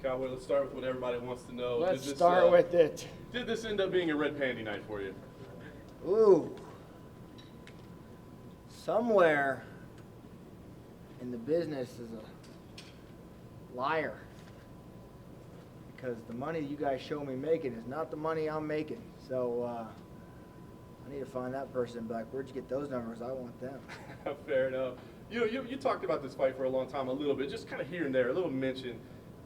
Cowboy, let's start with what everybody wants to know. Let's start with it. Did this end up being a red panty night for you? Ooh. Somewhere in the business is a liar. Because the money you guys show me making is not the money I'm making. So I need to find that person and be like, where'd you get those numbers? I want them. Fair enough. You talked about this fight for a long time, a little bit, just kind of here and there, a little mention.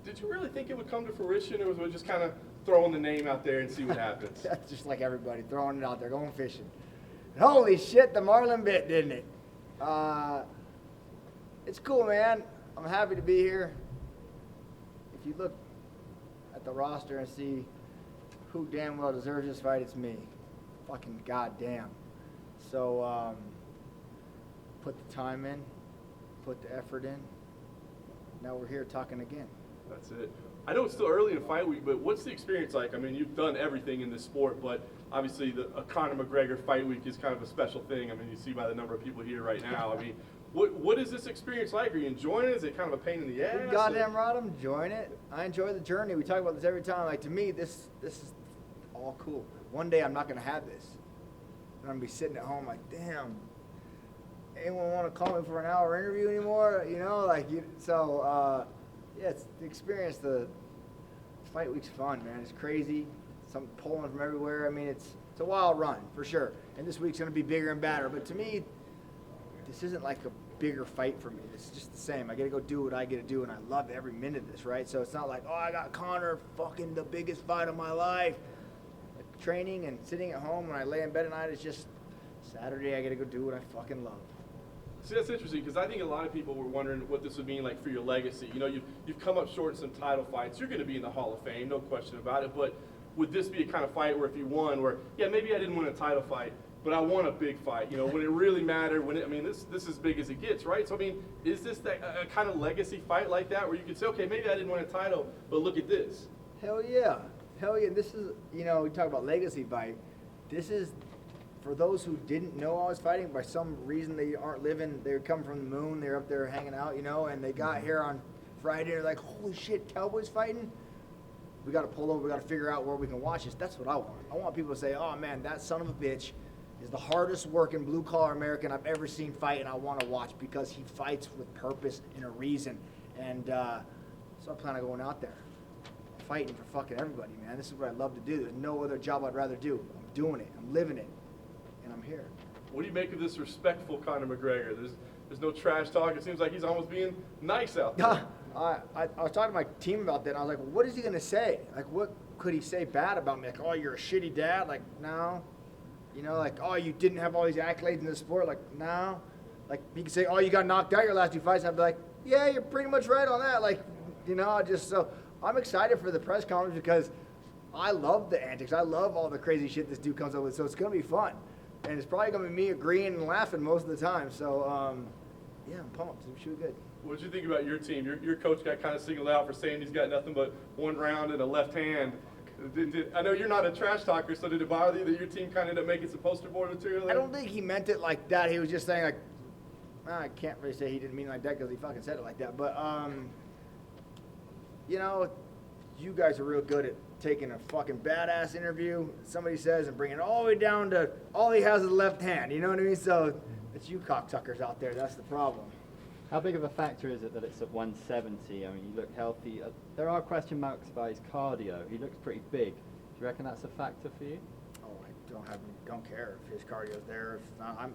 Did you really think it would come to fruition, or was it just kind of throwing the name out there and see what happens? That's just like everybody, throwing it out there, going fishing. And holy shit, the marlin bit, didn't it? It's cool, man. I'm happy to be here. If you look at the roster and see who damn well deserves this fight, it's me. Fucking goddamn. So, put the time in, put the effort in. Now we're here talking again. That's it. I know it's still early in fight week, but what's the experience like? I mean, you've done everything in this sport, but obviously a Conor McGregor fight week is kind of a special thing. I mean, you see by the number of people here right now. I mean, what is this experience like? Are you enjoying it? Is it kind of a pain in the ass? Goddamn right, I'm enjoying it. I enjoy the journey. We talk about this every time. Like, to me, this is all cool. One day I'm not going to have this. I'm going to be sitting at home like, damn, anyone want to call me for an hour interview anymore? You know, like, yeah, it's the experience. The fight week's fun, man. It's crazy. Some pulling from everywhere. I mean, it's a wild run, for sure. And this week's going to be bigger and badder. But to me, this isn't like a bigger fight for me. This is just the same. I got to go do what I get to do, and I love every minute of this, right? So it's not like, oh, I got Conor, fucking the biggest fight of my life. Like, training and sitting at home when I lay in bed at night is just Saturday. I got to go do what I fucking love. See, that's interesting, because I think a lot of people were wondering what this would mean like for your legacy. You know, you've come up short in some title fights. You're going to be in the Hall of Fame, no question about it. But would this be a kind of fight where if you won, where, yeah, maybe I didn't win a title fight, but I won a big fight, you know, when it really mattered, I mean, this is as big as it gets, right? So, I mean, is this a kind of legacy fight like that where you could say, okay, maybe I didn't win a title, but look at this? Hell yeah. Hell yeah. This is, you know, we talk about legacy fight. This is, for those who didn't know I was fighting, by some reason they aren't living, they're coming from the moon, they're up there hanging out, you know, and they got here on Friday, and they're like, holy shit, Cowboys fighting? We got to pull over, we got to figure out where we can watch this. That's what I want. I want people to say, oh man, that son of a bitch is the hardest working blue-collar American I've ever seen fight, and I want to watch because he fights with purpose and a reason. And so I plan on going out there, fighting for fucking everybody, man. This is what I love to do. There's no other job I'd rather do. I'm doing it. I'm living it. And I'm here. What do you make of this respectful Conor McGregor? There's no trash talk. It seems like he's almost being nice out there. I was talking to my team about that, and I was like, what is he going to say? Like, what could he say bad about me? Like, oh, you're a shitty dad? Like, no. You know, like, oh, you didn't have all these accolades in the sport? Like, no. Like, he could say, oh, you got knocked out your last two fights. And I'd be like, yeah, you're pretty much right on that. Like, you know, so I'm excited for the press conference because I love the antics. I love all the crazy shit this dude comes up with, so it's going to be fun. And it's probably going to be me agreeing and laughing most of the time. So, yeah, I'm pumped. It should be good. What did you think about your team? Your coach got kind of singled out for saying he's got nothing but one round and a left hand. I know you're not a trash talker, so did it bother you that your team kind of ended up making some poster board material? I don't think he meant it like that. He was just saying, like, I can't really say he didn't mean it like that because he fucking said it like that. But, you know, you guys are real good at taking a fucking badass interview, somebody says, and bringing it all the way down to all he has is a left hand. You know what I mean? So it's you cocksuckers out there. That's the problem. How big of a factor is it that it's at 170? I mean, you look healthy. There are question marks about his cardio. He looks pretty big. Do you reckon that's a factor for you? Oh, I don't care if his cardio's there. If not,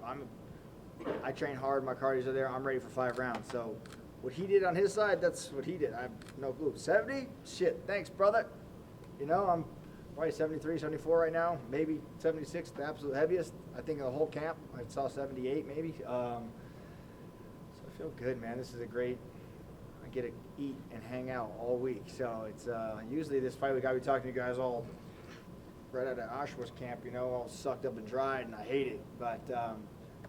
I train hard. My cardio's are there. I'm ready for 5 rounds. So what he did on his side, that's what he did. I have no clue. 70? Shit. Thanks, brother. You know, I'm probably 73, 74 right now. Maybe 76, the absolute heaviest. I think in the whole camp, I saw 78 maybe. So I feel good, man. This is a great, I get to eat and hang out all week. So it's usually this fight week I be talking to you guys all right out of Oshawa's camp, you know, all sucked up and dried, and I hate it. But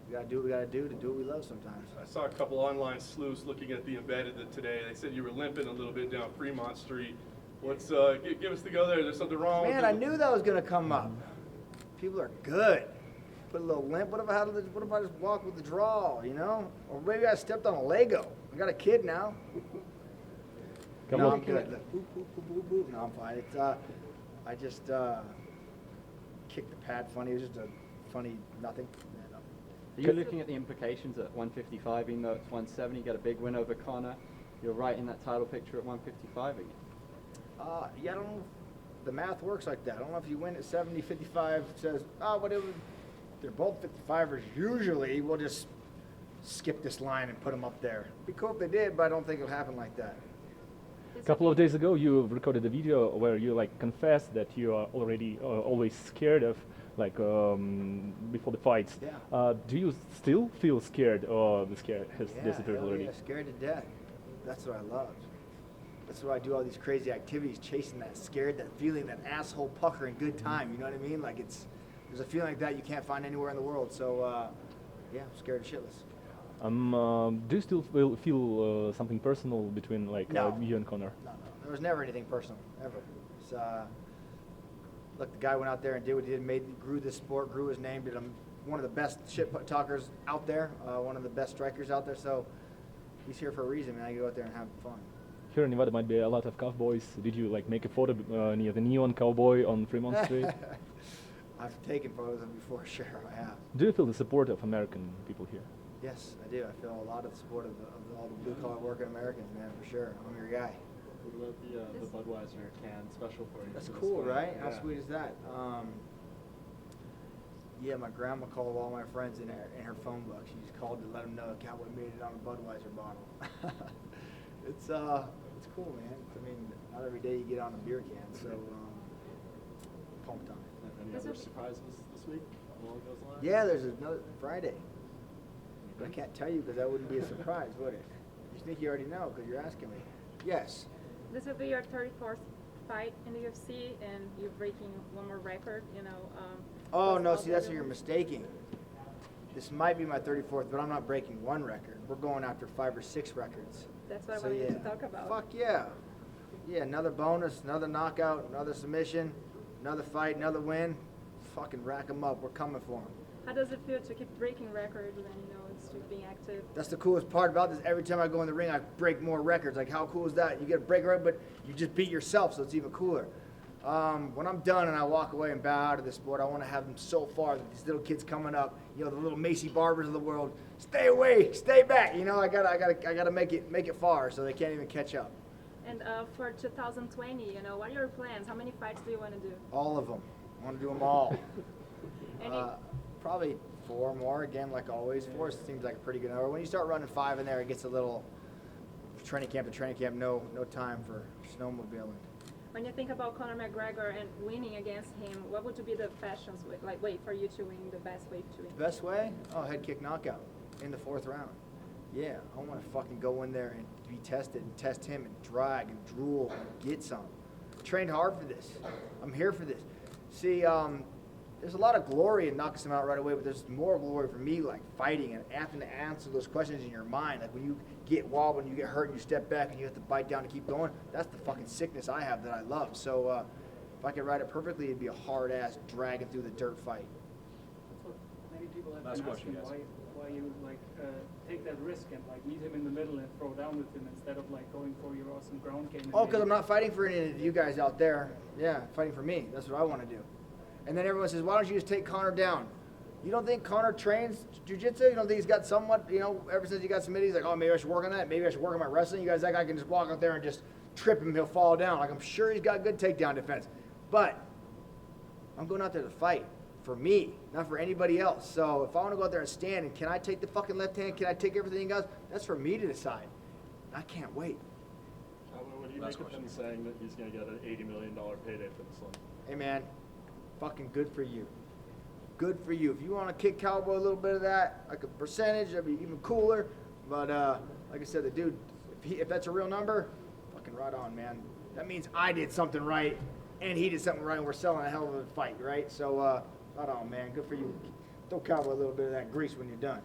we got to do what we got to do what we love sometimes. I saw a couple online sleuths looking at the embedded today. They said you were limping a little bit down Fremont Street. What's give us the go there? There's something wrong. Man, I knew that was gonna come up. People are good. Put a little limp. What if I just walk with the draw? You know, or maybe I stepped on a Lego. I got a kid now. No, I'm Cowboy? good. Look, boop, boop, boop, boop, boop. No, I'm fine. It's I just kicked the pad funny. It was just a funny nothing. Yeah, no. Are you looking at the implications at 155, even though it's 170, you get a big win over Conor, you're right in that title picture at 155 again? Yeah, I don't know if the math works like that. I don't know if you win at 70, 55, it says, whatever. They're both 55ers. Usually, we'll just skip this line and put them up there. It'd be cool if they did, but I don't think it'll happen like that. A couple of days ago, you recorded a video where you like confessed that you are already always scared of like before the fights. Yeah. Do you still feel scared, or the scare has disappeared hell already? Yeah, scared to death. That's what I love. That's why I do all these crazy activities, chasing that scared, that feeling, that asshole puckering good time. You know what I mean? Like there's a feeling like that you can't find anywhere in the world. So yeah, I'm scared shitless. Do you still feel something personal between like No. you and Conor? No. There was never anything personal, ever. It's, look, the guy went out there and did what he did, grew this sport, grew his name, did him one of the best shit talkers out there, one of the best strikers out there. So he's here for a reason, man. I go out there and have fun. Here in Nevada might be a lot of cowboys. Did you like make a photo near the neon cowboy on Fremont Street? I've taken photos of him before, sure, I have. Do you feel the support of American people here? Yes, I do. I feel a lot of the support of all the blue-collar working Americans, man, for sure. I'm your guy. What about the Budweiser can special for you? That's for this cool, fight? right? How Yeah. sweet is that? Yeah, my grandma called all my friends in her phone book. She just called to let them know Cowboy made it on a Budweiser bottle. It's cool, man. I mean, not every day you get on a beer can, so pumped on it. Any other surprises this week along those lines? Yeah, there's another Friday. But I can't tell you because that wouldn't be a surprise, would it? You think you already know because you're asking me. Yes. This will be your 34th fight in the UFC, and you're breaking one more record, Oh, no, what's see, that's the what you're other one? mistaking. This might be my 34th, but I'm not breaking one record. We're going after 5 or 6 records. That's what So, I wanted yeah. to talk about. Fuck yeah. Yeah, another bonus, another knockout, another submission, another fight, another win. Fucking rack them up. We're coming for them. How does it feel to keep breaking records when it's just being active? That's the coolest part about this. Every time I go in the ring, I break more records. Like, how cool is that? You get a break record, but you just beat yourself, so it's even cooler. When I'm done and I walk away and bow out of this sport, I want to have them so far that these little kids coming up, the little Macy Barbers of the world, stay away, stay back. I gotta make it far, so they can't even catch up. And for 2020, what are your plans? How many fights do you want to do? All of them. I want to do them all. Any? Probably 4 more, again, like always. 4 seems like a pretty good number. When you start running 5 in there, it gets a little training camp to training camp, no time for snowmobiling. When you think about Conor McGregor and winning against him, what would be the fastest way for you to win, the best way to win? Best way? Oh, head kick knockout in the 4th round. Yeah, I want to fucking go in there and be tested and test him and drag and drool and get some. Trained hard for this. I'm here for this. See, there's a lot of glory in knocking someone out right away, but there's more glory for me, like fighting and having to answer those questions in your mind. Like when you get wobbled and you get hurt and you step back and you have to bite down to keep going, that's the fucking sickness I have that I love. So if I could ride it perfectly, it'd be a hard-ass dragging through the dirt fight. That's what many people have Last been question, asking, guys. why you take that risk and meet him in the middle and throw down with him instead of going for your awesome ground game. and Oh, because maybe- I'm not fighting for any of you guys out there. Yeah, fighting for me. That's what I want to do. And then everyone says, why don't you just take Conor down? You don't think Conor trains jiu-jitsu? You don't think he's got somewhat, ever since he got submitted, he's like, oh, maybe I should work on that. Maybe I should work on my wrestling. You guys, that guy can just walk out there and just trip him. He'll fall down. Like, I'm sure he's got good takedown defense. But I'm going out there to fight for me, not for anybody else. So if I want to go out there and stand, and can I take the fucking left hand? Can I take everything else? That's for me to decide. I can't wait. What do you Last make of him question. saying that he's going to get an $80 million payday for this one? Hey, man, fucking good for you. Good for you. If you want to kick Cowboy a little bit of that, like a percentage, that'd be even cooler. But like I said, the dude, if that's a real number, fucking right on, man. That means I did something right, and he did something right, and we're selling a hell of a fight, right? So right on, man. Good for you. Throw Cowboy a little bit of that grease when you're done.